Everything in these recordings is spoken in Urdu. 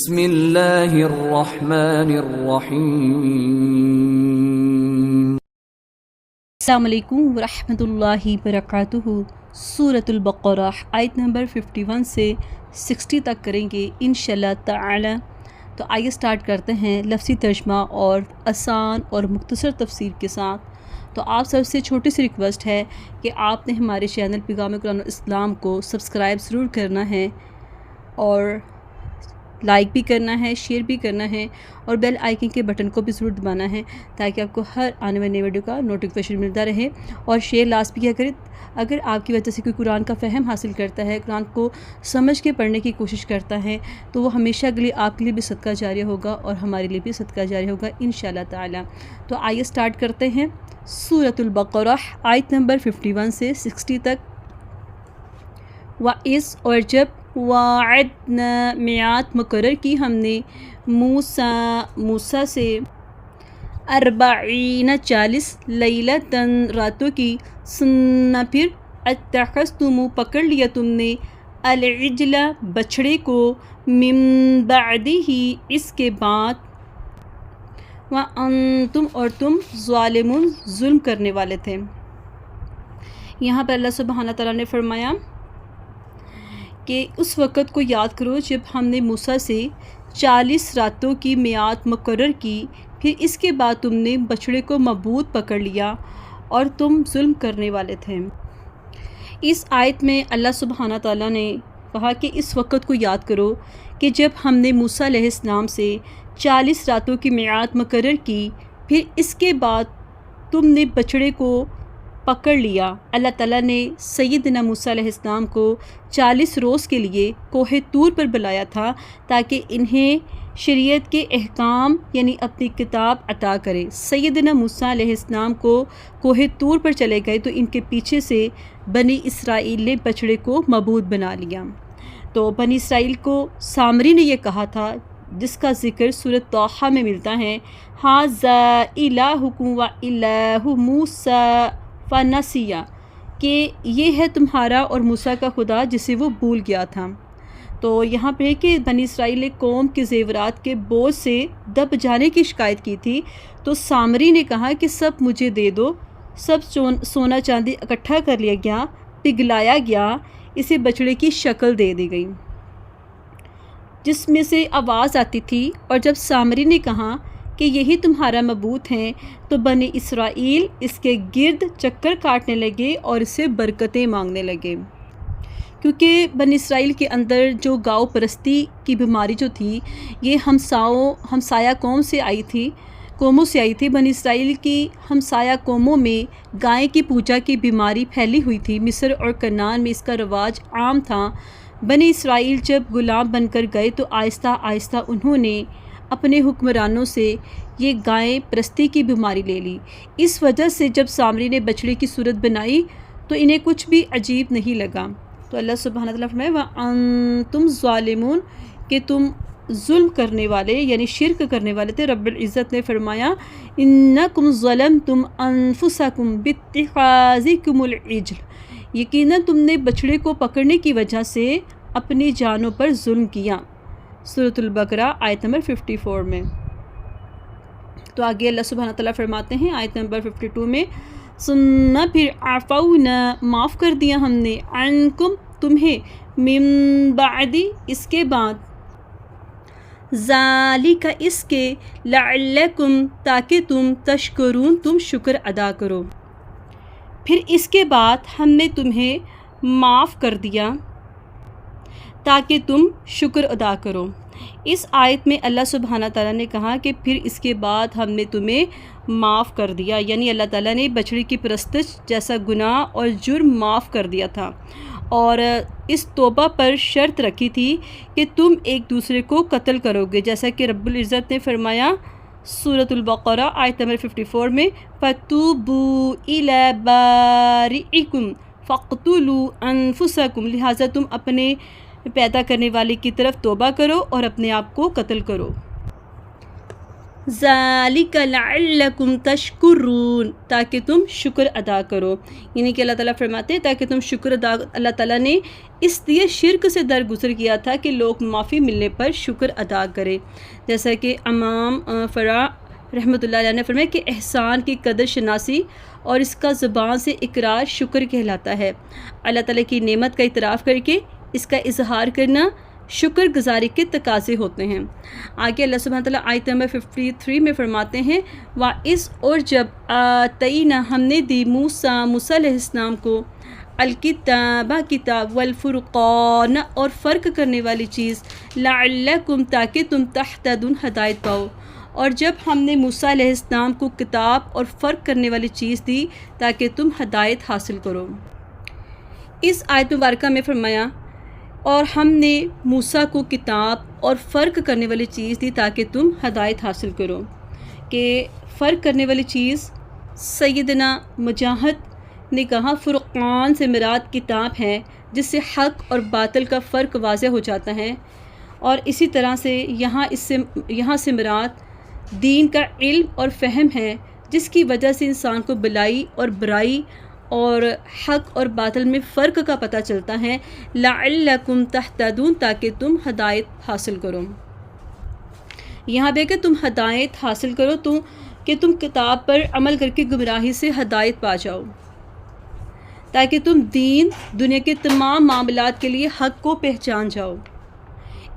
بسم اللہ الرحمن الرحیم۔ السلام علیکم ورحمۃ اللہ وبرکاتہ۔ سورۃ البقرہ آیت نمبر 51 سے 60 تک کریں گے انشاءاللہ تعالی۔ تو آئیے سٹارٹ کرتے ہیں لفظی ترجمہ اور آسان اور مختصر تفسیر کے ساتھ۔ تو آپ سب سے چھوٹی سی ریکویسٹ ہے کہ آپ نے ہمارے چینل پیغام قرآن و اسلام کو سبسکرائب ضرور کرنا ہے اور لائک بھی کرنا ہے، شیئر بھی کرنا ہے اور بیل آئیکن کے بٹن کو بھی ضرور دبانا ہے تاکہ آپ کو ہر آنے والی ویڈیو کا نوٹیفیکیشن ملتا رہے۔ اور شیئر لازمی کیا کریں، اگر آپ کی وجہ سے کوئی قرآن کا فہم حاصل کرتا ہے، قرآن کو سمجھ کے پڑھنے کی کوشش کرتا ہے تو وہ ہمیشہ کے لیے آپ کے لیے بھی صدقہ جاریہ ہوگا اور ہمارے لیے بھی صدقہ جاریہ ہوگا انشاءاللہ تعالی۔ تو آئیے سٹارٹ کرتے ہیں سورۃ البقرہ آیت نمبر 51 سے 60 تک۔ وَإِذْ اور جب وَعَدْنَا میعاد مقرر کی ہم نے موسیٰ سے 40 لیلۃً راتوں کی، ثم پھر اتخذتم پکڑ لیا تم نے العجل بچھڑے کو، من بعدہ اس کے بعد، وَأَنْتُمْ اور تم ظالمون ظلم کرنے والے تھے۔ یہاں پر اللہ سبحانہ تعالیٰ نے فرمایا کہ اس وقت کو یاد کرو جب ہم نے موسیٰ سے 40 راتوں کی میعاد مقرر کی، پھر اس کے بعد تم نے بچڑے کو معبود پکڑ لیا اور تم ظلم کرنے والے تھے۔ اس آیت میں اللہ سبحانہ تعالیٰ نے کہا کہ اس وقت کو یاد کرو کہ جب ہم نے موسیٰ علیہ السلام سے 40 راتوں کی میعاد مقرر کی، پھر اس کے بعد تم نے بچڑے کو پکڑ لیا۔ اللہ تعالیٰ نے سیدنا موسیٰ علیہ السلام کو 40 روز کے لیے کوہ طور پر بلایا تھا تاکہ انہیں شریعت کے احکام یعنی اپنی کتاب عطا کرے۔ سیدنا موسیٰ علیہ السلام کو کوہ طور پر چلے گئے تو ان کے پیچھے سے بنی اسرائیل نے بچڑے کو معبود بنا لیا۔ تو بنی اسرائیل کو سامری نے یہ کہا تھا، جس کا ذکر سورۃ طٰہٰ میں ملتا ہے، ھذا الٰہکم و الٰہ موسیٰ فنسیٰ، کہ یہ ہے تمہارا اور موسیٰ کا خدا جسے وہ بھول گیا تھا۔ تو یہاں پہ کہ بنی اسرائیل نے قوم کے زیورات کے بوجھ سے دب جانے کی شکایت کی تھی، تو سامری نے کہا کہ سب مجھے دے دو۔ سب سونا چاندی اکٹھا کر لیا گیا، پگھلایا گیا، اسے بچڑے کی شکل دے دی گئی جس میں سے آواز آتی تھی، اور جب سامری نے کہا کہ یہی تمہارا معبود ہیں تو بنی اسرائیل اس کے گرد چکر کاٹنے لگے اور اس سے برکتیں مانگنے لگے، کیونکہ بنی اسرائیل کے اندر جو گاؤ پرستی کی بیماری جو تھی یہ ہمسایہ قوموں سے آئی تھی۔ بنی اسرائیل کی ہمسایہ قوموں میں گائے کی پوجا کی بیماری پھیلی ہوئی تھی۔ مصر اور کنعان میں اس کا رواج عام تھا۔ بنی اسرائیل جب غلام بن کر گئے تو آہستہ آہستہ انہوں نے اپنے حکمرانوں سے یہ گائے پرستی کی بیماری لے لی۔ اس وجہ سے جب سامری نے بچڑے کی صورت بنائی تو انہیں کچھ بھی عجیب نہیں لگا۔ تو اللہ سبحانہ تعالیٰ فرمائے وَأَنْتُمْ ظَالِمُونَ، کہ تم ظلم کرنے والے یعنی شرک کرنے والے تھے۔ رب العزت نے فرمایا اِنَّكُمْ ظَلَمْتُمْ أَنفُسَكُمْ بِاتِّخَاذِكُمُ الْعِجْلَ، یقیناً تم نے بچڑے کو پکڑنے کی وجہ سے اپنی جانوں پر ظلم کیا۔ سورۃ البقرہ آیت نمبر 54 میں۔ تو آگے اللہ سبحانہ تعالیٰ فرماتے ہیں آیت نمبر 52 میں، ثم پھر عفونا معاف کر دیا ہم نے، عنکم تمہیں، من بعد اس کے بعد، ذالک اس کے، لعلکم تاکہ تم، تشکرون تم شکر ادا کرو۔ پھر اس کے بعد ہم نے تمہیں معاف کر دیا تاکہ تم شکر ادا کرو۔ اس آیت میں اللہ سبحانہ تعالیٰ نے کہا کہ پھر اس کے بعد ہم نے تمہیں معاف کر دیا، یعنی اللہ تعالیٰ نے بچڑے کی پرستش جیسا گناہ اور جرم معاف کر دیا تھا، اور اس توبہ پر شرط رکھی تھی کہ تم ایک دوسرے کو قتل کرو گے، جیسا کہ رب العزت نے فرمایا سورۃ البقرہ آیت نمبر 54 میں، فَتُوبُوا إِلَىٰ بَارِئِكُمْ فَاقْتُلُوا أَنفُسَكُمْ، لہٰذا تم اپنے پیدا کرنے والے کی طرف توبہ کرو اور اپنے آپ کو قتل کرو۔ ذالک لعلکم تشکرون، تاکہ تم شکر ادا کرو، یعنی کہ اللہ تعالیٰ فرماتے ہیں تاکہ تم شکر ادا، اللہ تعالیٰ نے اس لیے شرک سے درگزر کیا تھا کہ لوگ معافی ملنے پر شکر ادا کریں، جیسا کہ امام فرا رحمۃ اللہ علیہ نے فرمایا کہ احسان کی قدر شناسی اور اس کا زبان سے اقرار شکر کہلاتا ہے۔ اللہ تعالیٰ کی نعمت کا اعتراف کر کے اس کا اظہار کرنا شکر گزاری کے تقاضے ہوتے ہیں۔ آگے اللہ سبحانہ تعالیٰ آیت نمبر 53 میں فرماتے ہیں وَإِذْ، اور جب آتَيْنَا، ہم نے دی موسیٰ علیہ السلام کو الکتاب، کتاب، والفرقان، اور فرق کرنے والی چیز، لعلکم، تاکہ تم تہتدون، ہدایت پاؤ، اور جب ہم نے موسیٰ علیہ السلام کو کتاب اور فرق کرنے والی چیز دی تاکہ تم ہدایت حاصل کرو۔ اس آیت مبارکہ میں فرمایا اور ہم نے موسیٰ کو کتاب اور فرق کرنے والی چیز دی تاکہ تم ہدایت حاصل کرو، کہ فرق کرنے والی چیز سیدنا مجاہد نے کہا فرقان سے مراد کتاب ہے جس سے حق اور باطل کا فرق واضح ہو جاتا ہے، اور اسی طرح سے یہاں سے مراد دین کا علم اور فہم ہے جس کی وجہ سے انسان کو بلائی اور برائی اور حق اور باطل میں فرق کا پتہ چلتا ہے، لعلکم تہتدون، تاکہ تم ہدایت حاصل کرو۔ یہاں پہ کہ تم ہدایت حاصل کرو تو کہ تم کتاب پر عمل کر کے گمراہی سے ہدایت پا جاؤ، تاکہ تم دنیا کے تمام معاملات کے لیے حق کو پہچان جاؤ۔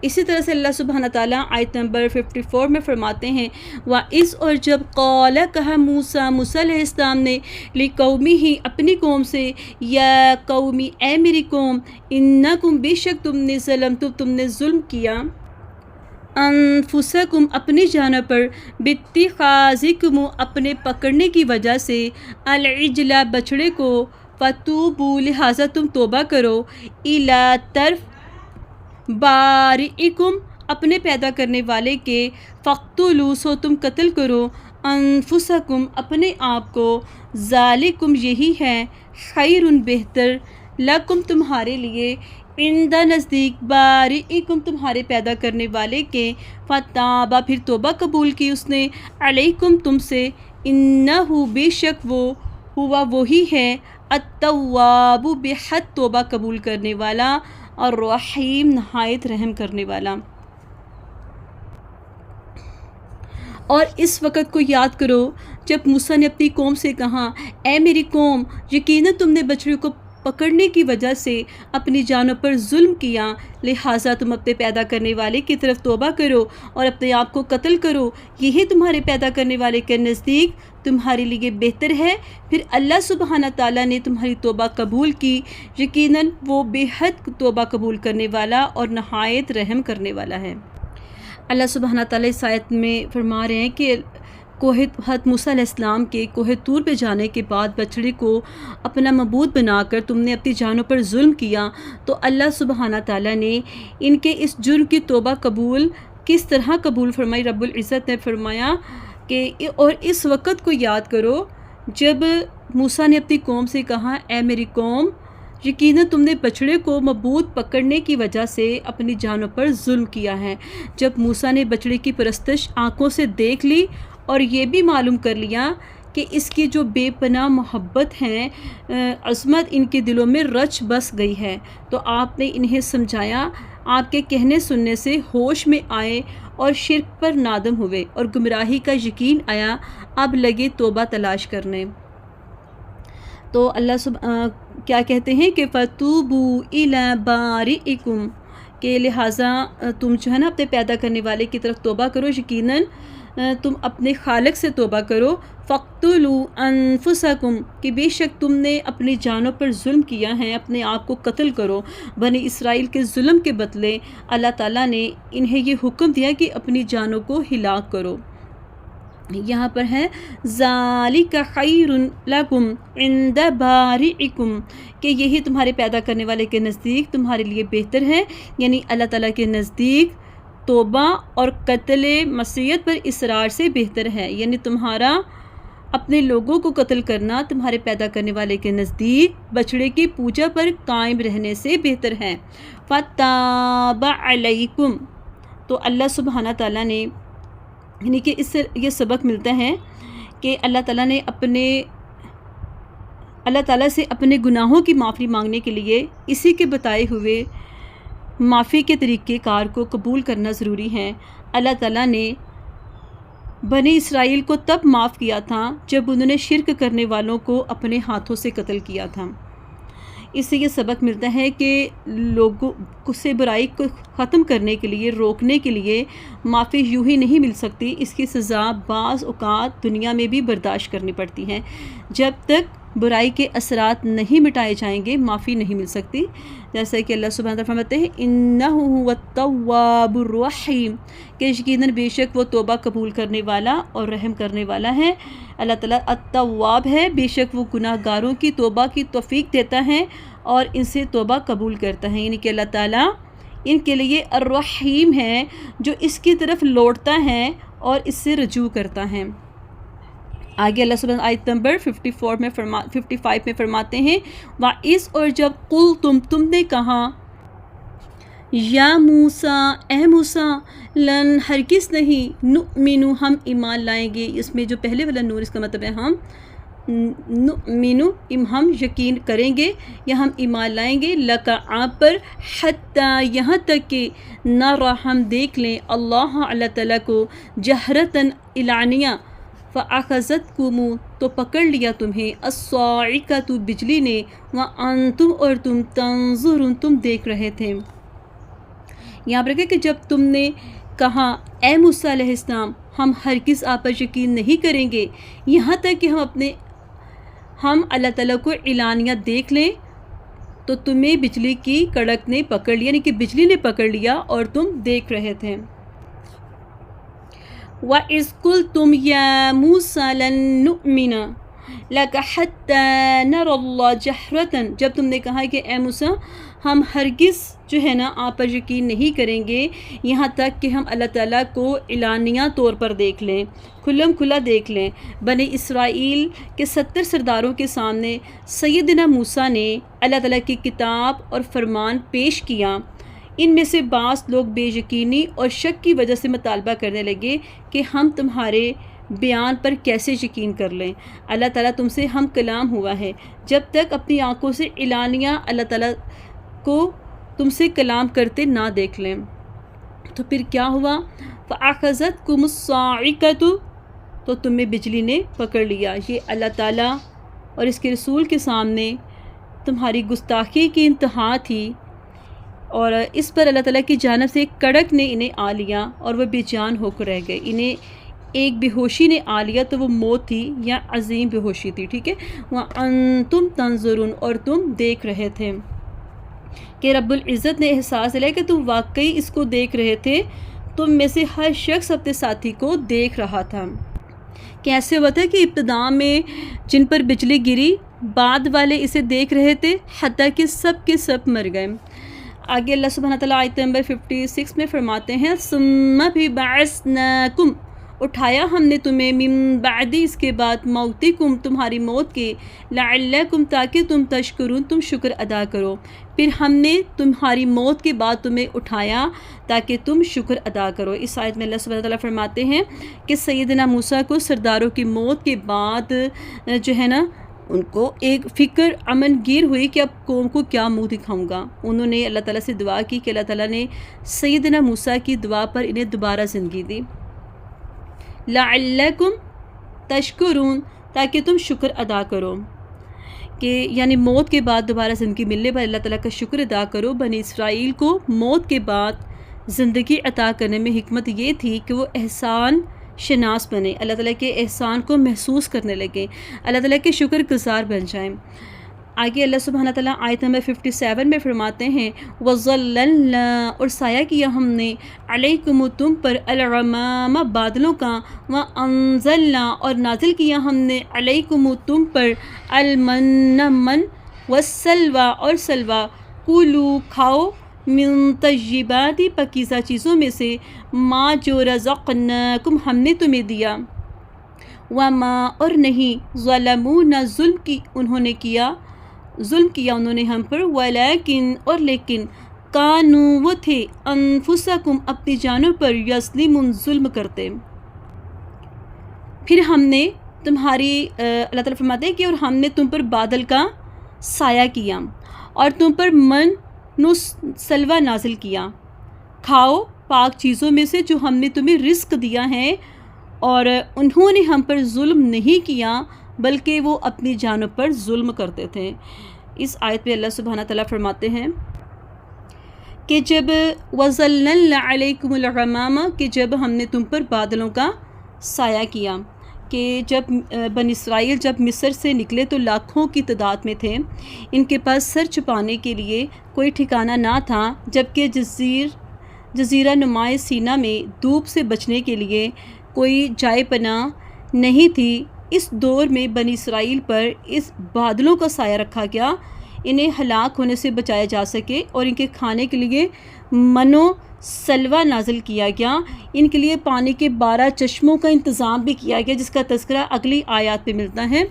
اسی طرح سے اللہ سبحانہ تعالیٰ آیت نمبر 54 میں فرماتے ہیں وَإِذْ، اور جب قال، کہا موسیٰ علیہ السلام نے لِقَوْمِهِ، اپنی قوم سے، یا قومی، اے میری قوم، اِنَّکُمْ، بے شک تم نے ظلم کیا، انفسکم، اپنی جانوں پر، باتخاذکم، اپنے پکڑنے کی وجہ سے، العجل، بچڑے کو، فتوبوا، لہٰذا تم توبہ کرو، الی، طرف بارئکم، اپنے پیدا کرنے والے کے، فاقتلوا، سو تم قتل کرو، انفسکم، اپنے آپ کو، ذالکم، یہی ہے، خیر، بہتر، لکم، تمہارے لیے، عند، نزدیک، بارئکم، تمہارے پیدا کرنے والے کے، فتابا، پھر توبہ قبول کی اس نے، علیکم، تم سے، انہو، بے شک وہ، ہوا، وہی ہے، التواب، بے حد توبہ قبول کرنے والا، الرحیم، نہایت رحم کرنے والا۔ اور اس وقت کو یاد کرو جب موسیٰ نے اپنی قوم سے کہا اے میری قوم، یقیناً تم نے بچڑے کو پکڑنے کی وجہ سے اپنی جانوں پر ظلم کیا، لہٰذا تم اپنے پیدا کرنے والے کی طرف توبہ کرو اور اپنے آپ کو قتل کرو، یہی تمہارے پیدا کرنے والے کے نزدیک تمہارے لیے بہتر ہے۔ پھر اللہ سبحانہ تعالیٰ نے تمہاری توبہ قبول کی، یقیناً وہ بے حد توبہ قبول کرنے والا اور نہایت رحم کرنے والا ہے۔ اللہ سبحانہ تعالیٰ اس آیت میں فرما رہے ہیں کہ حضرت موسیٰ علیہ السلام کے کوہ طور پہ جانے کے بعد بچڑے کو اپنا معبود بنا کر تم نے اپنی جانوں پر ظلم کیا، تو اللہ سبحانہ تعالیٰ نے ان کے اس جرم کی توبہ قبول کس طرح قبول فرمائی۔ رب العزت نے فرمایا کہ اور اس وقت کو یاد کرو جب موسیٰ نے اپنی قوم سے کہا اے میری قوم، یقیناً تم نے بچڑے کو معبود پکڑنے کی وجہ سے اپنی جانوں پر ظلم کیا ہے۔ جب موسیٰ نے بچڑے کی پرستش آنکھوں سے دیکھ لی اور یہ بھی معلوم کر لیا کہ اس کی جو بے پناہ محبت ہے، عظمت ان کے دلوں میں رچ بس گئی ہے، تو آپ نے انہیں سمجھایا، آپ کے کہنے سننے سے ہوش میں آئے اور شرک پر نادم ہوئے اور گمراہی کا یقین آیا، اب لگے توبہ تلاش کرنے۔ تو اللہ کیا کہتے ہیں کہ فَتُوبُوا إِلَىٰ بَارِئِكُمْ، کہ لہٰذا تم جو ہے نا اپنے پیدا کرنے والے کی طرف توبہ کرو، یقیناً تم اپنے خالق سے توبہ کرو، فَاقْتُلُوا أَنفُسَكُمْ، کہ بے شک تم نے اپنی جانوں پر ظلم کیا ہے، اپنے آپ کو قتل کرو۔ بنی اسرائیل کے ظلم کے بدلے اللہ تعالیٰ نے انہیں یہ حکم دیا کہ اپنی جانوں کو ہلاک کرو۔ یہاں پر ہے ذَلِكَ خَيْرٌ لَكُمْ عِنْدَ بَارِئِكُمْ، کہ یہی تمہارے پیدا کرنے والے کے نزدیک تمہارے لیے بہتر ہے، یعنی اللہ تعالیٰ کے نزدیک توبہ اور قتل معصیت پر اصرار سے بہتر ہے، یعنی تمہارا اپنے لوگوں کو قتل کرنا تمہارے پیدا کرنے والے کے نزدیک بچڑے کی پوجا پر قائم رہنے سے بہتر ہے۔ فَتَابَ عَلَيْكُمْ، تو اللہ سبحانہ تعالیٰ نے یعنی کہ اس سے یہ سبق ملتا ہے کہ اللہ تعالیٰ سے اپنے گناہوں کی معافی مانگنے کے لیے اسی کے بتائے ہوئے معافی کے طریقہ کار کو قبول کرنا ضروری ہے۔ اللہ تعالیٰ نے بنی اسرائیل کو تب معاف کیا تھا جب انہوں نے شرک کرنے والوں کو اپنے ہاتھوں سے قتل کیا تھا۔ اس سے یہ سبق ملتا ہے کہ لوگوں سے برائی کو ختم کرنے کے لیے، روکنے کے لیے معافی یوں ہی نہیں مل سکتی، اس کی سزا بعض اوقات دنیا میں بھی برداشت کرنی پڑتی ہے۔ جب تک برائی کے اثرات نہیں مٹائے جائیں گے معافی نہیں مل سکتی، جیسا کہ اللہ سبحانہ وتعالیٰ فرماتے ہیں انہ هو التواب الرحیم، کہ یقیناً بے شک وہ توبہ قبول کرنے والا اور رحم کرنے والا ہے۔ اللہ تعالیٰ التواب ہے، بے شک وہ گناہ گاروں کی توبہ کی توفیق دیتا ہے اور ان سے توبہ قبول کرتا ہے، یعنی کہ اللہ تعالیٰ ان کے لیے الرحیم ہے جو اس کی طرف لوٹتا ہے اور اس سے رجوع کرتا ہے۔ آگے اللہ سبحانہ آیت نمبر 55 میں فرماتے ہیں وَإِذْ، اور جب قُلْتُمْ، تم نے کہا، یا موسیٰ، اے موسیٰ، لن، ہرگز نہیں، نؤمنو، ہم ایمان لائیں گے، اس میں جو پہلے والا نور اس کا مطلب ہے ہم نؤمنو، ہم یقین کریں گے یا ہم ایمان لائیں گے، لکا، آپ پر، حتیٰ، یہاں تک کہ نرا، ہم دیکھ لیں، اللہ تعالیٰ کو، جہرتاً، اعلانیہ، فَأَخَذَتْكُمُ، تو پکڑ لیا تمہیں، الصَّاعِقَةُ، بجلی نے، وَأَنْتُمْ، اور تم، تنظرون، تم دیکھ رہے تھے۔ یہاں پر کہ جب تم نے کہا اے موسیٰ علیہ السلام ہم ہرگز آپ پر یقین نہیں کریں گے یہاں تک کہ ہم اللہ تعالیٰ کو اعلانیہ دیکھ لیں، تو تمہیں بجلی کی کڑک نے پکڑ لیا، یعنی کہ بجلی نے پکڑ لیا اور تم دیکھ رہے تھے۔ وَإِذْ قُلْتُمْ يَا مُوسَىٰ لَن نُؤْمِنَ لَكَ حَتَّىٰ نَرَى اللَّهَ جَهْرَةً، جب تم نے کہا کہ اے موسیٰ ہم ہرگز جو ہے نا آپ پر یقین نہیں کریں گے یہاں تک کہ ہم اللہ تعالیٰ کو اعلانیہ طور پر دیکھ لیں، کھلم کھلا دیکھ لیں۔ بنی اسرائیل کے 70 سرداروں کے سامنے سیدنا موسیٰ نے اللہ تعالیٰ کی کتاب اور فرمان پیش کیا۔ ان میں سے بعض لوگ بے یقینی اور شک کی وجہ سے مطالبہ کرنے لگے کہ ہم تمہارے بیان پر کیسے یقین کر لیں، اللہ تعالیٰ تم سے ہم کلام ہوا ہے، جب تک اپنی آنکھوں سے اعلانیہ اللہ تعالیٰ کو تم سے کلام کرتے نہ دیکھ لیں۔ تو پھر کیا ہوا؟ فَأَخَذَتْكُمُ الصَّاعِقَةُ، تو تمہیں بجلی نے پکڑ لیا۔ یہ اللہ تعالیٰ اور اس کے رسول کے سامنے تمہاری گستاخی کی انتہا تھی، اور اس پر اللہ تعالیٰ کی جانب سے ایک کڑک نے انہیں آ لیا اور وہ بے جان ہو کر رہ گئے۔ انہیں ایک بے ہوشی نے آ لیا تو وہ موت تھی یا عظیم بے ہوشی تھی، ٹھیک ہے۔ وَأَنْتُمْ تَنْظُرُونَ، اور تم دیکھ رہے تھے، کہ رب العزت نے احساس دلایا کہ تم واقعی اس کو دیکھ رہے تھے، تم میں سے ہر شخص اپنے ساتھی کو دیکھ رہا تھا۔ کیسے ہوا تھا کہ ابتدا میں جن پر بجلی گری بعد والے اسے دیکھ رہے تھے حتیٰ کہ سب کے سب مر گئے۔ آگے اللہ سبحانہ تعالیٰ آیت نمبر 56 میں فرماتے ہیں ثم بِبَعَثْنَاكُمْ، اٹھایا ہم نے تمہیں، من بعد، اس کے بعد، موتکم، تمہاری موت کے، لعلکم، تاکہ تم تشکرون، تم شکر ادا کرو۔ پھر ہم نے تمہاری موت کے بعد تمہیں اٹھایا تاکہ تم شکر ادا کرو۔ اس آیت میں اللہ سبحانہ تعالیٰ فرماتے ہیں کہ سیدنا موسیٰ کو سرداروں کی موت کے بعد جو ہے نا ان کو ایک فکر امن گیر ہوئی کہ اب قوم کو کیا منہ دکھاؤں گا۔ انہوں نے اللہ تعالیٰ سے دعا کی کہ اللہ تعالیٰ نے سیدنا موسیٰ کی دعا پر انہیں دوبارہ زندگی دی، لعلکم تشکرون، تاکہ تم شکر ادا کرو، کہ یعنی موت کے بعد دوبارہ زندگی ملنے پر اللہ تعالیٰ کا شکر ادا کرو۔ بنی اسرائیل کو موت کے بعد زندگی عطا کرنے میں حکمت یہ تھی کہ وہ احسان شناس بنے، اللہ تعالیٰ کے احسان کو محسوس کرنے لگیں، اللہ تعالیٰ کے شکر گزار بن جائیں۔ آگے اللہ سبحانہ تعالیٰ آیت نمبر 57 میں فرماتے ہیں وَظَلَّلْنَا، اور سایہ کیا ہم نے، علیکم، تم پر، الغمام، بادلوں کا، وَأَنزَلْنَا، اور نازل کیا ہم نے، علیکم، تم پر، المن، من، والسلوى، اور سلوى، کلوا، کھاؤ، من طیبات، پاکیزہ چیزوں میں سے، ما، جو، رزقناکم، ہم نے تمہیں دیا، وما، اور نہیں، ظلمونا، ظلم کیا انہوں نے ہم پر، ولیکن، اور لیکن، کانوا، وہ تھے، انفسکم، اپنی جانوں پر، یظلمون، ظلم کرتے۔ پھر ہم نے تمہاری اللہ تعالیٰ فرماتے ہیں کہ اور ہم نے تم پر بادل کا سایہ کیا اور تم پر من و سلوہ نازل کیا، کھاؤ پاک چیزوں میں سے جو ہم نے تمہیں رزق دیا ہے، اور انہوں نے ہم پر ظلم نہیں کیا بلکہ وہ اپنی جانوں پر ظلم کرتے تھے۔ اس آیت پہ اللہ سبحانہ تعالیٰ فرماتے ہیں کہ جب وَظَلَّلْنَا عَلَيْكُمُ الْغَمَامَ کہ جب ہم نے تم پر بادلوں کا سایہ کیا، کہ جب بنی اسرائیل جب مصر سے نکلے تو لاکھوں کی تعداد میں تھے، ان کے پاس سر چھپانے کے لیے کوئی ٹھکانہ نہ تھا، جبکہ جزیرہ نمائے سینا میں دھوپ سے بچنے کے لیے کوئی جائے پناہ نہیں تھی۔ اس دور میں بنی اسرائیل پر اس بادلوں کا سایہ رکھا گیا، انہیں ہلاک ہونے سے بچایا جا سکے، اور ان کے کھانے کے لیے من و سلوہ نازل کیا گیا، ان کے لیے پانی کے 12 چشموں کا انتظام بھی کیا گیا، جس کا تذکرہ اگلی آیات پہ ملتا ہے۔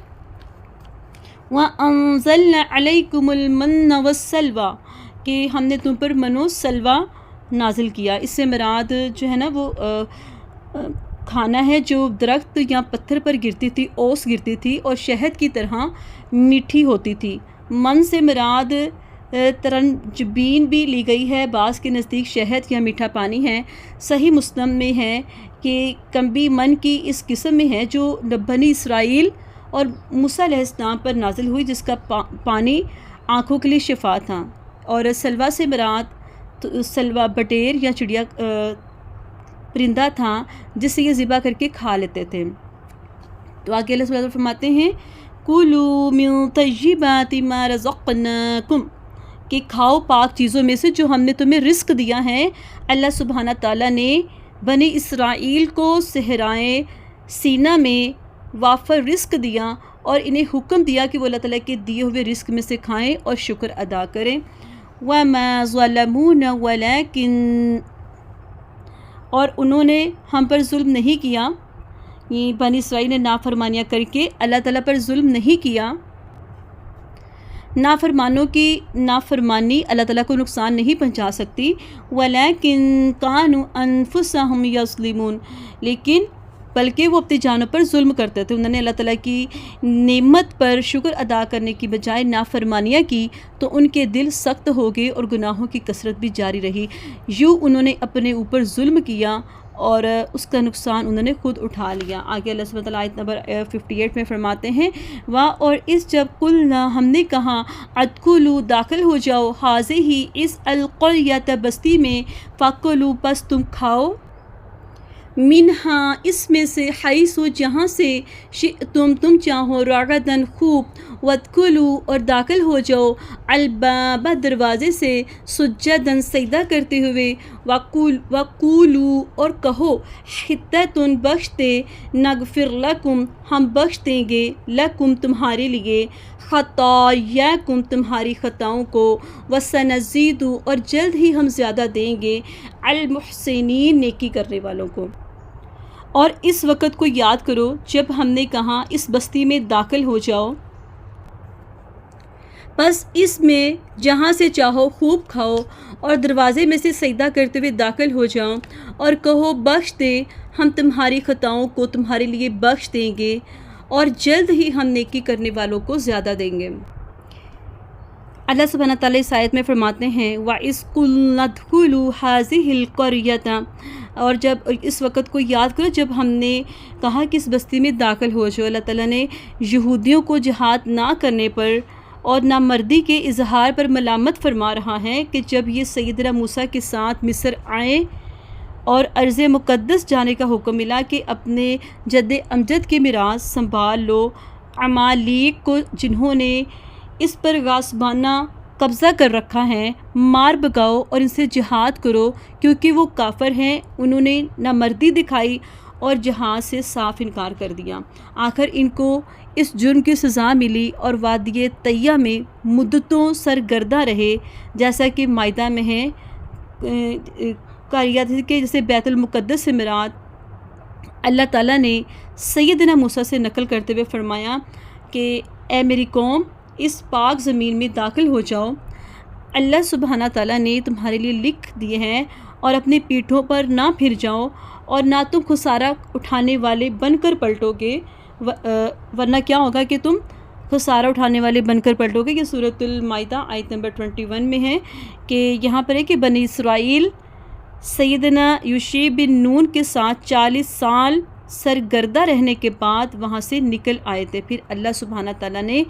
وَأَنزَلْنَا عَلَيْكُمُ الْمَنَّ وَالسَّلْوَىٰ کہ ہم نے تم پر من و سلوہ نازل کیا۔ اس سے مراد جو ہے نا وہ کھانا ہے جو درخت یا پتھر پر گرتی تھی، اوس گرتی تھی اور شہد کی طرح میٹھی ہوتی تھی۔ من سے مراد ترنجبین بھی لی گئی ہے، بعض کے نزدیک شہد یا میٹھا پانی ہے۔ صحیح مسلم میں ہے کہ کمبی من کی اس قسم میں ہے جو بنی اسرائیل اور موسیٰ علیہ السلام پر نازل ہوئی، جس کا پانی آنکھوں کے لیے شفا تھا۔ اور سلوہ سے مراد سلوہ بٹیر یا چڑیا پرندہ تھا جسے یہ ذبح کر کے کھا لیتے تھے۔ تو آگے اللہ سبحانہ فرماتے ہیں کُلُوا مِن طَیِّبَاتِ مَا رَزَقْنَاکُمْ کہ کھاؤ پاک چیزوں میں سے جو ہم نے تمہیں رزق دیا ہے۔ اللہ سبحانہ تعالیٰ نے بنی اسرائیل کو صحرائے سینا میں وافر رزق دیا اور انہیں حکم دیا کہ وہ اللہ تعالیٰ کے دیے ہوئے رزق میں سے کھائیں اور شکر ادا کریں۔ وَمَا ظَلَمُونَ وَلَكِنْ اور انہوں نے ہم پر ظلم نہیں کیا، یہ بنی اسرائیل نے نافرمانیاں کر کے اللہ تعالیٰ پر ظلم نہیں کیا۔ نافرمانوں کی نافرمانی اللہ تعالیٰ کو نقصان نہیں پہنچا سکتی۔ وَلَكِنْ كَانُوا أَنفُسَهُمْ يَظْلِمُونَ لیکن بلکہ وہ اپنی جانوں پر ظلم کرتے تھے، انہوں نے اللہ تعالیٰ کی نعمت پر شکر ادا کرنے کی بجائے نافرمانیاں کی تو ان کے دل سخت ہو گئے اور گناہوں کی کثرت بھی جاری رہی، یوں انہوں نے اپنے اوپر ظلم کیا اور اس کا نقصان انہوں نے خود اٹھا لیا۔ آگے اللہ سبحانہ وتعالیٰ آیت نمبر 58 میں فرماتے ہیں اور اس جب قلنا ہم نے کہا ادخلوا داخل ہو جاؤ ہذہ اس القریۃ بستی میں فکلوا پس تم کھاؤ منہا اس میں سے حیث جہاں سے شئتم تم چاہو رغداً خوب وادخلوا اور داخل ہو جاؤ الباب دروازے سے سجداً سجدہ کرتے ہوئے وقولوا اور کہو حطۃ بخش دے نغفر لکم ہم بخش دیں گے لکم تمہارے لیے خطایاکم تمہاری خطاؤں کو وسنزید اور جلد ہی ہم زیادہ دیں گے المحسنین نیکی کرنے والوں کو۔ اور اس وقت کو یاد کرو جب ہم نے کہا اس بستی میں داخل ہو جاؤ، بس اس میں جہاں سے چاہو خوب کھاؤ اور دروازے میں سے سجدہ کرتے ہوئے داخل ہو جاؤ اور کہو بخش دے ہم تمہاری خطاؤں کو تمہارے لیے بخش دیں گے اور جلد ہی ہم نیکی کرنے والوں کو زیادہ دیں گے۔ اللہ سبحانہ تعالیٰ اس آیت میں فرماتے ہیں وَإِذْ قُلْنَا ادْخُلُوا هَٰذِهِ الْقَرْيَةَ اور جب اس وقت کو یاد کرو جب ہم نے کہا کہ اس بستی میں داخل ہو جاؤ۔ اللہ تعالیٰ نے یہودیوں کو جہاد نہ کرنے پر اور نامردی کے اظہار پر ملامت فرما رہا ہے کہ جب یہ سیدنا موسیٰ کے ساتھ مصر آئے اور ارض مقدس جانے کا حکم ملا کہ اپنے جد امجد کے میراث سنبھال لو، عمالیق کو جنہوں نے اس پر غاصبانہ قبضہ کر رکھا ہے مار بگاؤ اور ان سے جہاد کرو کیونکہ وہ کافر ہیں، انہوں نے نامردی دکھائی اور جہاد سے صاف انکار کر دیا۔ آخر ان کو اس جرم کی سزا ملی اور وادی طیہ میں مدتوں سرگردہ رہے، جیسا کہ مائدہ میں ہے قاریات کے جیسے بیت المقدس سے مراد اللہ تعالیٰ نے سیدنا موسیٰ سے نقل کرتے ہوئے فرمایا کہ اے میری قوم اس پاک زمین میں داخل ہو جاؤ، اللہ سبحانہ تعالیٰ نے تمہارے لیے لکھ دیے ہیں اور اپنے پیٹھوں پر نہ پھر جاؤ اور نہ تم خسارہ اٹھانے والے بن کر پلٹو گے، ورنہ کیا ہوگا کہ تم خسارہ اٹھانے والے بن کر پلٹو گے۔ یہ سورۃ المائدہ آیت نمبر 21 میں ہے کہ یہاں پر ہے کہ بنی اسرائیل سیدنا یوشع بن نون کے ساتھ 40 سال سرگردہ رہنے کے بعد وہاں سے نکل آئے تھے۔ پھر اللہ سبحانہ تعالیٰ نے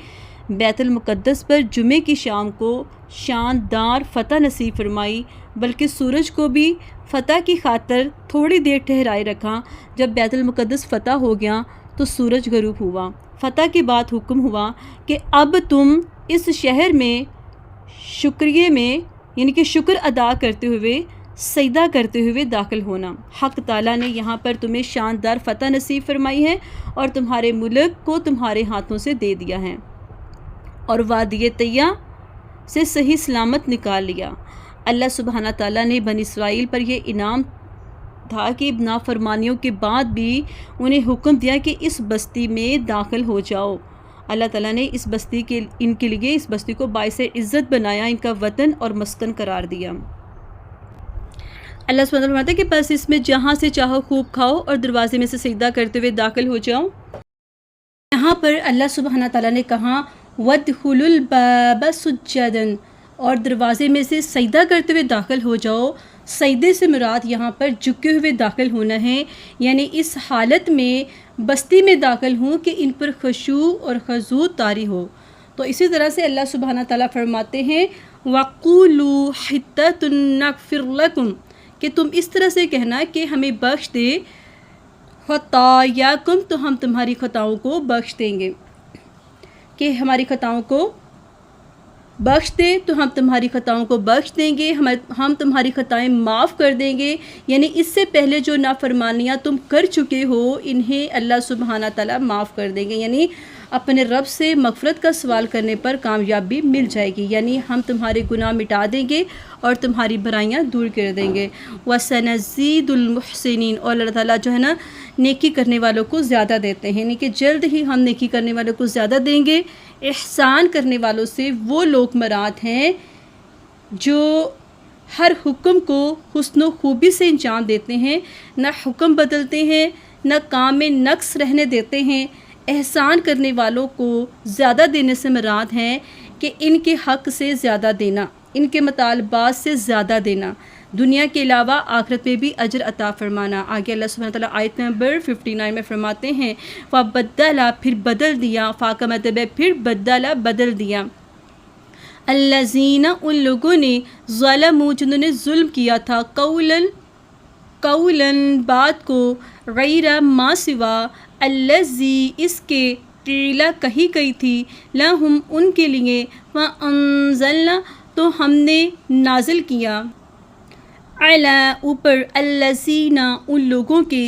بیت المقدس پر جمعے کی شام کو شاندار فتح نصیب فرمائی، بلکہ سورج کو بھی فتح کی خاطر تھوڑی دیر ٹھہرائے رکھا۔ جب بیت المقدس فتح ہو گیا تو سورج غروب ہوا۔ فتح کے بعد حکم ہوا کہ اب تم اس شہر میں شکریہ میں یعنی کہ شکر ادا کرتے ہوئے سجدہ کرتے ہوئے داخل ہونا۔ حق تعالیٰ نے یہاں پر تمہیں شاندار فتح نصیب فرمائی ہے اور تمہارے ملک کو تمہارے ہاتھوں سے دے دیا ہے اور وادی طیہ سے صحیح سلامت نکال لیا۔ اللہ سبحانہ تعالیٰ نے بنی اسرائیل پر یہ انعام تھا کہ نافرمانیوں کے بعد بھی انہیں حکم دیا کہ اس بستی میں داخل ہو جاؤ۔ اللہ تعالیٰ نے ان کے لیے اس بستی کو باعث عزت بنایا، ان کا وطن اور مسکن قرار دیا۔ اللہ سبحانہ فرماتا ہے کہ بس اس میں جہاں سے چاہو خوب کھاؤ اور دروازے میں سے سجدہ کرتے ہوئے داخل ہو جاؤ۔ یہاں پر اللہ سبحانہ تعالیٰ نے کہا وَادْخُلُوا الْبَابَ سُجَّدًا، اور دروازے میں سے سجدہ کرتے ہوئے داخل ہو جاؤ۔ سجدے سے مراد یہاں پر جھکے ہوئے داخل ہونا ہے، یعنی اس حالت میں بستی میں داخل ہوں کہ ان پر خشوع اور خضوع طاری ہو۔ تو اسی طرح سے اللہ سبحانہ تعالیٰ فرماتے ہیں وَقُولُوا حِطَّةٌ نَغْفِرْ لَكُمْ، کہ تم اس طرح سے کہنا کہ ہمیں بخش دے خطایاکم، تو ہم تمہاری خطاؤں کو بخش دیں گے، کہ ہماری خطاؤں کو بخش دے تو ہم تمہاری خطاؤں کو بخش دیں گے، ہم تمہاری خطائیں معاف کر دیں گے۔ یعنی اس سے پہلے جو نافرمانیاں تم کر چکے ہو انہیں اللہ سبحانہ تعالیٰ معاف کر دیں گے، یعنی اپنے رب سے مغفرت کا سوال کرنے پر کامیابی مل جائے گی، یعنی ہم تمہارے گناہ مٹا دیں گے اور تمہاری برائیاں دور کر دیں گے۔ وَسَنَزِيدُ الْمُحْسِنِينَ، اور اللہ تعالیٰ جو ہے نا نیکی کرنے والوں کو زیادہ دیتے ہیں، یعنی کہ جلد ہی ہم نیکی کرنے والوں کو زیادہ دیں گے۔ احسان کرنے والوں سے وہ لوگ مراد ہیں جو ہر حکم کو حسن و خوبی سے انجام دیتے ہیں، نہ حکم بدلتے ہیں، نہ کام میں نقص رہنے دیتے ہیں۔ احسان کرنے والوں کو زیادہ دینے سے مراد ہیں کہ ان کے حق سے زیادہ دینا، ان کے مطالبات سے زیادہ دینا، دنیا کے علاوہ آخرت میں بھی اجر عطا فرمانا۔ آگے اللہ سبحانہ تعالیٰ آیت نمبر 59 میں فرماتے ہیں فَبَدَّلَ، پھر بدل دیا، فا کا مطلب ہے پھر، بدلا بدل دیا، الَّذِينَ، ان لوگوں نے، ظَلَمُوا، جنہوں نے ظلم کیا تھا، قولاً بات کو، غیر ما سوا الَّذِي، اس کے، قیلا کہی گئی تھی، لَهُمْ، ان کے لیے، فَأَنزَلْنَا، تو ہم نے نازل کیا، عَلَىٰ، اوپر، الَّذِينَ، ان لوگوں کے،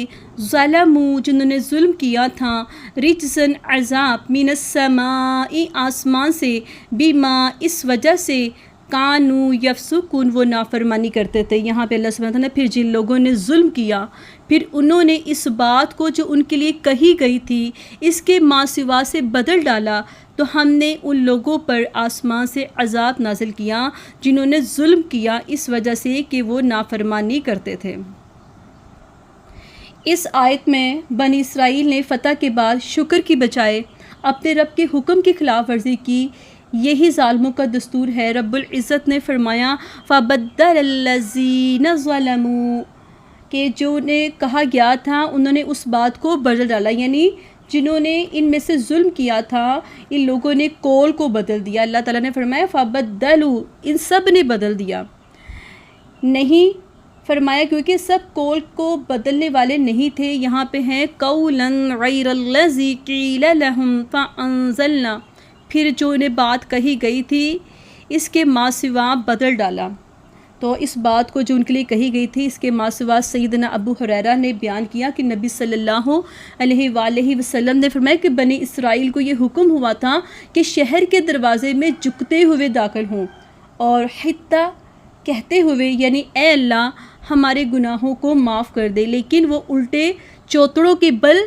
ظَلَمُوا، جنہوں نے ظلم کیا تھا، رِجْزًا، عذاب، مِنَ السَّمَاءِ، آسمان سے، بِمَا، اس وجہ سے، کانوا یفسقون، وہ نافرمانی کرتے تھے۔ یہاں پہ اللہ سبحانہ تعالیٰ نے پھر جن لوگوں نے ظلم کیا، پھر انہوں نے اس بات کو جو ان کے لیے کہی گئی تھی اس کے ما سوا سے بدل ڈالا، تو ہم نے ان لوگوں پر آسمان سے عذاب نازل کیا جنہوں نے ظلم کیا اس وجہ سے کہ وہ نافرمانی کرتے تھے۔ اس آیت میں بنی اسرائیل نے فتح کے بعد شکر کی بجائے اپنے رب کے حکم کی خلاف ورزی کی، یہی ظالموں کا دستور ہے۔ رب العزت نے فرمایا فَبَدَّلَ الَّذِينَ ظَلَمُوا، کہ جو نے کہا گیا تھا انہوں نے اس بات کو بدل ڈالا، یعنی جنہوں نے ان میں سے ظلم کیا تھا ان لوگوں نے قول کو بدل دیا۔ اللہ تعالیٰ نے فرمایا فَبَدَّلُوا، ان سب نے بدل دیا، نہیں فرمایا کیونکہ سب قول کو بدلنے والے نہیں تھے۔ یہاں پہ ہیں قولاً غیر الذی قیل لہم فانزلنا، پھر جو انہیں بات کہی گئی تھی اس کے ما سوا بدل ڈالا۔ تو اس بات کو جو ان کے لیے کہی گئی تھی اس کے ما سوا سیدنا ابو ہریرہ نے بیان کیا کہ نبی صلی اللہ علیہ وآلہ وسلم نے فرمایا کہ بنی اسرائیل کو یہ حکم ہوا تھا کہ شہر کے دروازے میں جھکتے ہوئے داخل ہوں اور حتہ کہتے ہوئے، یعنی اے اللہ ہمارے گناہوں کو معاف کر دے، لیکن وہ الٹے چوتڑوں کے بل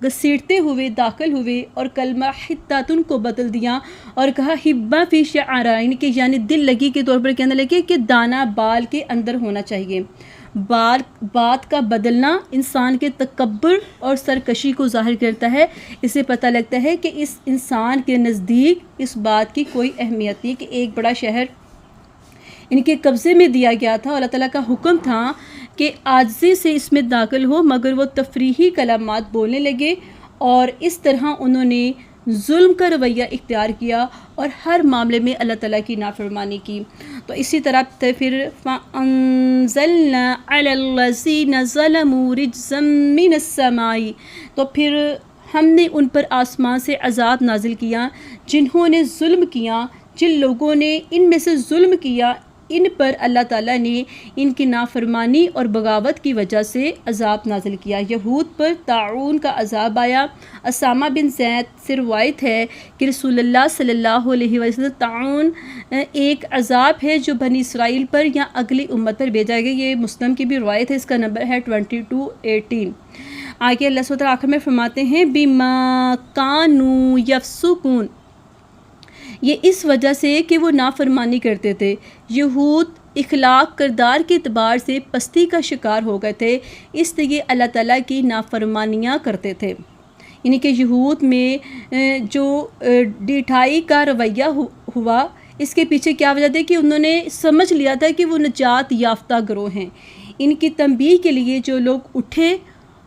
گھسیٹتے ہوئے داخل ہوئے اور کلمہ حتاتن کو بدل دیا اور کہا ہبا فی شعرائن، کہ یعنی دل لگی کے طور پر کہنے لگے کہ دانہ بال کے اندر ہونا چاہیے۔ بات کا بدلنا انسان کے تکبر اور سرکشی کو ظاہر کرتا ہے۔ اس سے پتہ لگتا ہے کہ اس انسان کے نزدیک اس بات کی کوئی اہمیت نہیں کہ ایک بڑا شہر ان کے قبضے میں دیا گیا تھا، اللہ تعالیٰ کا حکم تھا کہ عاجزی سے اس میں داخل ہو، مگر وہ تفریحی کلمات بولنے لگے اور اس طرح انہوں نے ظلم کا رویہ اختیار کیا اور ہر معاملے میں اللہ تعالیٰ کی نافرمانی کی۔ تو اسی طرح پھر فَأَنزَلْنَا عَلَى الَّذِينَ ظَلَمُوا رِجْزًا مِّنَ السَّمَاءِ، تو پھر ہم نے ان پر آسمان سے عذاب نازل کیا جنہوں نے ظلم کیا، جن لوگوں نے ان میں سے ظلم کیا ان پر اللہ تعالیٰ نے ان کی نافرمانی اور بغاوت کی وجہ سے عذاب نازل کیا۔ یہود پر طاعون کا عذاب آیا۔ اسامہ بن زید سے روایت ہے کہ رسول اللہ صلی اللہ علیہ وسلم طاعون ایک عذاب ہے جو بنی اسرائیل پر یا اگلی امت پر بھیجا گیا۔ یہ مسلم کی بھی روایت ہے، اس کا نمبر ہے 2218۔ آگے اللہ سبحانہ وتعالیٰ آخر میں فرماتے ہیں بِمَا كَانُوا يَفْسُقُونَ، یہ اس وجہ سے کہ وہ نافرمانی کرتے تھے۔ یہود اخلاق کردار کے اعتبار سے پستی کا شکار ہو گئے تھے، اس لیے اللہ تعالیٰ کی نافرمانیاں کرتے تھے۔ یعنی کہ یہود میں جو ڈھیٹھائی کا رویہ ہوا، اس کے پیچھے کیا وجہ تھی کہ انہوں نے سمجھ لیا تھا کہ وہ نجات یافتہ گروہ ہیں۔ ان کی تنبیہ کے لیے جو لوگ اٹھے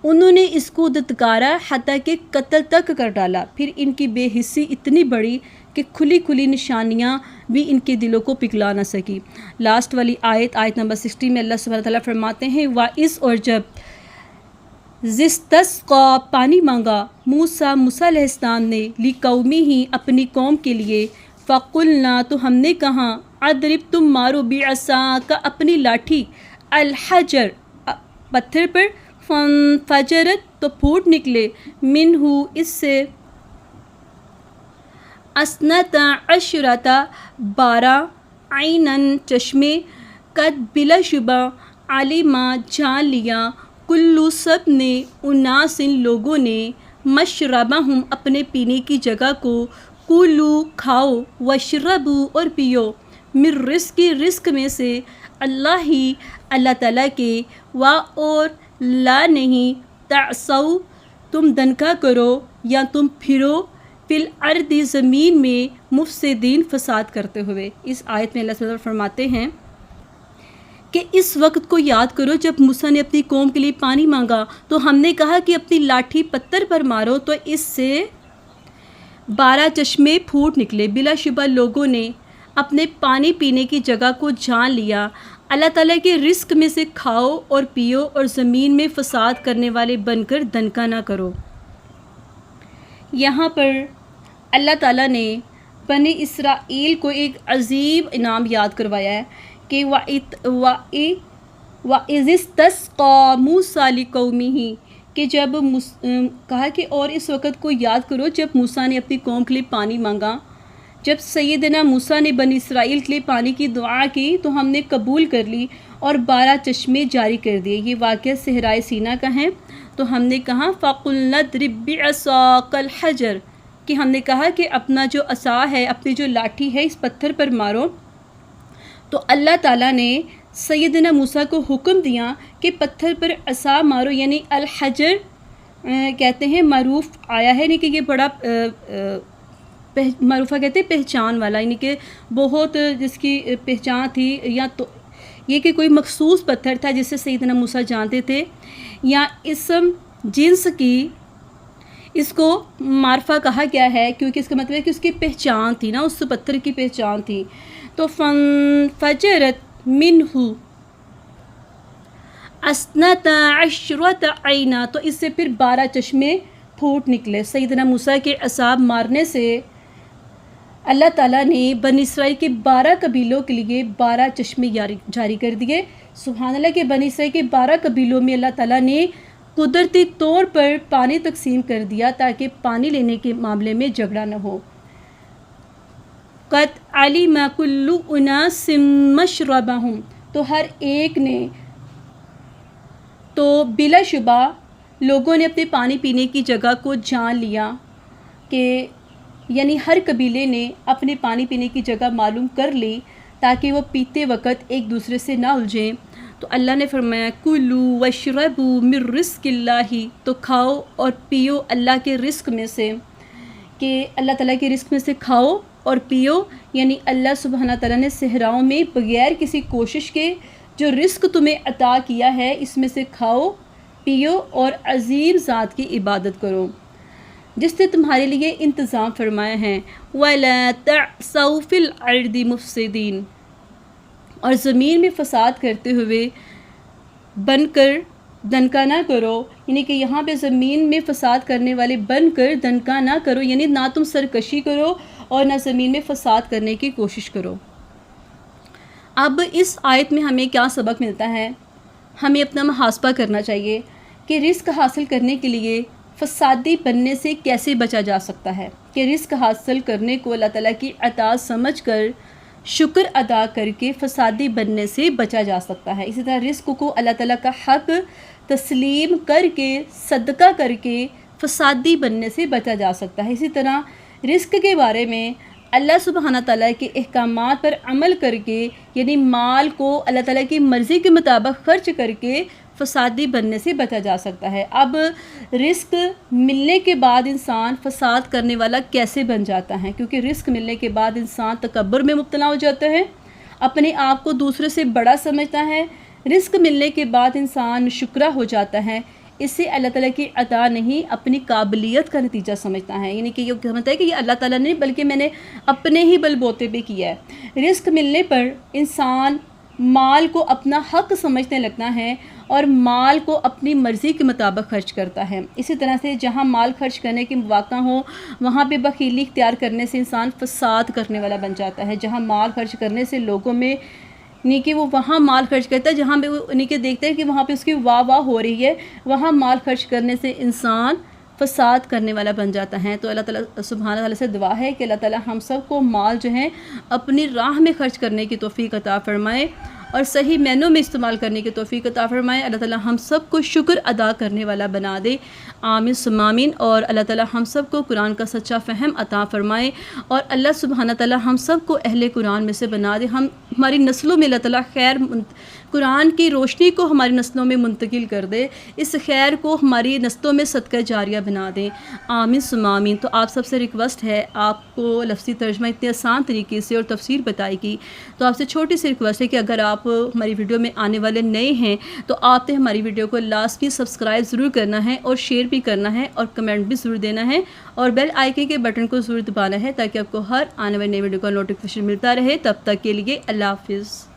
انہوں نے اس کو دھتکارا، حتیٰ کہ قتل تک کر ڈالا۔ پھر ان کی بے حسی اتنی بڑی کہ کھلی کھلی نشانیاں بھی ان کے دلوں کو پگھلا نہ سکی۔ لاسٹ والی آیت نمبر 60 میں اللہ سبحانہ تعالیٰ فرماتے ہیں وَإِذْ، اور جب اسْتَسْقَىٰ پانی مانگا موسیٰ علیہ السلام نے لِقَوْمِهِ اپنی قوم کے لیے، فَقُلْنَا تو ہم نے کہا اضرب تم مارو بِعَصَاكَ اپنی لاٹھی، الحجر پتھر پر، فَانْفَجَرَتْ تو پھوٹ نکلے، منہ اس سے، اثنتا عشرتا 12 عیناً چشمے، قد بلا شبہ علما جان لیا، کلو سب نے، اناسن لوگوں نے، مشربہم اپنے پینے کی جگہ کو، کلو کھاؤ، وشربو اور پیو، من رزق رزق میں سے، اللہ ہی اللہ تعالیٰ کے، اور لا نہیں، تعصوا تم دنکا کرو یا تم پھرو، فی الارض زمین میں، مفسدین فساد کرتے ہوئے۔ اس آیت میں اللہ تعالیٰ فرماتے ہیں کہ اس وقت کو یاد کرو جب موسیٰ نے اپنی قوم کے لیے پانی مانگا تو ہم نے کہا کہ اپنی لاٹھی پتھر پر مارو تو اس سے 12 چشمے پھوٹ نکلے، بلا شبہ لوگوں نے اپنے پانی پینے کی جگہ کو جان لیا، اللہ تعالیٰ کے رزق میں سے کھاؤ اور پیو اور زمین میں فساد کرنے والے بن کر دنکا نہ کرو۔ یہاں پر اللہ تعالیٰ نے بنی اسرائیل کو ایک عظیم انعام یاد کروایا ہے کہ وَإِذِ اسْتَسْقَىٰ مُوسَىٰ لِقَوْمِهِ، کہ جب کہا کہ اور اس وقت کو یاد کرو جب موسیٰ نے اپنی قوم کے لیے پانی مانگا، جب سیدنا موسیٰ نے بنی اسرائیل کے لیے پانی کی دعا کی تو ہم نے قبول کر لی اور 12 چشمے جاری کر دیے۔ یہ واقعہ صحرائے سینا کا ہے۔ تو ہم نے کہا فَقُلْنَا اضْرِب بِعَصَاكَ الْحَجَرَ، کہ ہم نے کہا کہ اپنا جو عصا ہے، اپنی جو لاٹھی ہے، اس پتھر پر مارو۔ تو اللہ تعالیٰ نے سیدنا موسیٰ کو حکم دیا کہ پتھر پر عصا مارو، یعنی الحجر کہتے ہیں معروف آیا ہے، یعنی کہ یہ بڑا معروفہ کہتے ہیں پہچان والا، یعنی کہ بہت جس کی پہچان تھی، یا تو یہ کہ کوئی مخصوص پتھر تھا جسے سیدنا موسیٰ جانتے تھے، یا اسم جنس کی اس کو معرفہ کہا گیا ہے کیونکہ اس کا مطلب ہے کہ اس کی پہچان تھی نا، اس پتھر کی پہچان تھی۔ تو فَانْفَجَرَتْ مِنْهُ اثْنَتَا عَشْرَةَ عَيْنًا، تو اس سے پھر 12 چشمے پھوٹ نکلے۔ سیدنا موسیٰ کے عصا مارنے سے اللہ تعالیٰ نے بنی اسرائیل کے 12 قبیلوں کے لیے 12 چشمے جاری کر دیے۔ سبحان اللہ کہ بنی اسرائیل کے 12 قبیلوں میں اللہ تعالیٰ نے قدرتی طور پر پانی تقسیم کر دیا تاکہ پانی لینے کے معاملے میں جھگڑا نہ ہو۔ قَدْ عَلِمَ كُلُّ أُنَاسٍ مَشْرَبَهُمْ، تو ہر ایک نے، تو بلا شبہ لوگوں نے اپنے پانی پینے کی جگہ کو جان لیا، کہ یعنی ہر قبیلے نے اپنے پانی پینے کی جگہ معلوم کر لی تاکہ وہ پیتے وقت ایک دوسرے سے نہ الجھیں۔ تو اللہ نے فرمایا کلو وشربو من رزق اللہ، تو کھاؤ اور پیو اللہ کے رزق میں سے، کہ اللہ تعالیٰ کے رزق میں سے کھاؤ اور پیو، یعنی اللہ سبحانہ تعالیٰ نے صحراؤں میں بغیر کسی کوشش کے جو رزق تمہیں عطا کیا ہے اس میں سے کھاؤ پیو اور عظیم ذات کی عبادت کرو جس نے تمہارے لیے انتظام فرمایا ہے۔ وَلَا تَعْثَوْا فِي الْأَرْضِ مُفْسِدِينَ، اور زمین میں فساد کرتے ہوئے بن کر دنکا نہ کرو، یعنی کہ یہاں پہ زمین میں فساد کرنے والے بن کر دنکا نہ کرو، یعنی نہ تم سرکشی کرو اور نہ زمین میں فساد کرنے کی کوشش کرو۔ اب اس آیت میں ہمیں کیا سبق ملتا ہے؟ ہمیں اپنا محاسبہ کرنا چاہیے کہ رزق حاصل کرنے کے لیے فسادی بننے سے کیسے بچا جا سکتا ہے، کہ رزق حاصل کرنے کو اللہ تعالیٰ کی عطا سمجھ کر شکر ادا کر کے فسادی بننے سے بچا جا سکتا ہے۔ اسی طرح رزق کو اللہ تعالیٰ کا حق تسلیم کر کے صدقہ کر کے فسادی بننے سے بچا جا سکتا ہے۔ اسی طرح رزق کے بارے میں اللہ سبحانہ تعالیٰ کے احکامات پر عمل کر کے، یعنی مال کو اللہ تعالیٰ کی مرضی کے مطابق خرچ کر کے فسادی بننے سے بچا جا سکتا ہے۔ اب رزق ملنے کے بعد انسان فساد کرنے والا کیسے بن جاتا ہے؟ کیونکہ رزق ملنے کے بعد انسان تکبر میں مبتلا ہو جاتا ہے، اپنے آپ کو دوسرے سے بڑا سمجھتا ہے۔ رزق ملنے کے بعد انسان شکرا ہو جاتا ہے، اسے اللہ تعالیٰ کی عطا نہیں اپنی قابلیت کا نتیجہ سمجھتا ہے، یعنی کہ یہ سمجھتا ہے کہ یہ اللہ تعالیٰ نے بلکہ میں نے اپنے ہی بل بوتے پہ کیا ہے۔ رزق ملنے پر انسان مال کو اپنا حق سمجھنے لگتا ہے اور مال کو اپنی مرضی کے مطابق خرچ کرتا ہے۔ اسی طرح سے جہاں مال خرچ کرنے کے مواقع ہوں وہاں پہ بخیلی اختیار کرنے سے انسان فساد کرنے والا بن جاتا ہے۔ جہاں مال خرچ کرنے سے لوگوں میں نہیں کہ وہ وہاں مال خرچ کرتا ہے جہاں پہ وہ نہیں کہ دیکھتے ہیں کہ وہاں پہ اس کی واہ واہ ہو رہی ہے، وہاں مال خرچ کرنے سے انسان فساد کرنے والا بن جاتا ہے۔ تو اللہ تعالیٰ سبحانہ تعالیٰ سے دعا ہے کہ اللہ تعالیٰ ہم سب کو مال جو ہے اپنی راہ میں خرچ کرنے کی توفیق عطا فرمائے اور صحیح معنوں میں استعمال کرنے کی توفیق عطا فرمائے۔ اللہ تعالیٰ ہم سب کو شکر ادا کرنے والا بنا دے، آمین ثم آمین۔ اور اللہ تعالیٰ ہم سب کو قرآن کا سچا فہم عطا فرمائے اور اللہ سبحانہ تعالیٰ ہم سب کو اہل قرآن میں سے بنا دے۔ ہماری نسلوں میں اللہ تعالیٰ خیر قرآن کی روشنی کو ہماری نسلوں میں منتقل کر دے، اس خیر کو ہماری نسلوں میں صدقہ جاریہ بنا دیں، آمین ثم آمین۔ تو آپ سب سے ریکویسٹ ہے، آپ کو لفظی ترجمہ اتنے آسان طریقے سے اور تفسیر بتائی گئی، تو آپ سے چھوٹی سی ریکویسٹ ہے کہ اگر آپ ہماری ویڈیو میں آنے والے نئے ہیں تو آپ نے ہماری ویڈیو کو لازمی سبسکرائب ضرور کرنا ہے اور شیئر بھی کرنا ہے اور کمنٹ بھی ضرور دینا ہے اور بیل آئیکن کے بٹن کو ضرور دبانا ہے تاکہ آپ کو ہر آنے والی نئی ویڈیو کا نوٹیفیکیشن ملتا رہے۔ تب تک کے لیے اللہ حافظ۔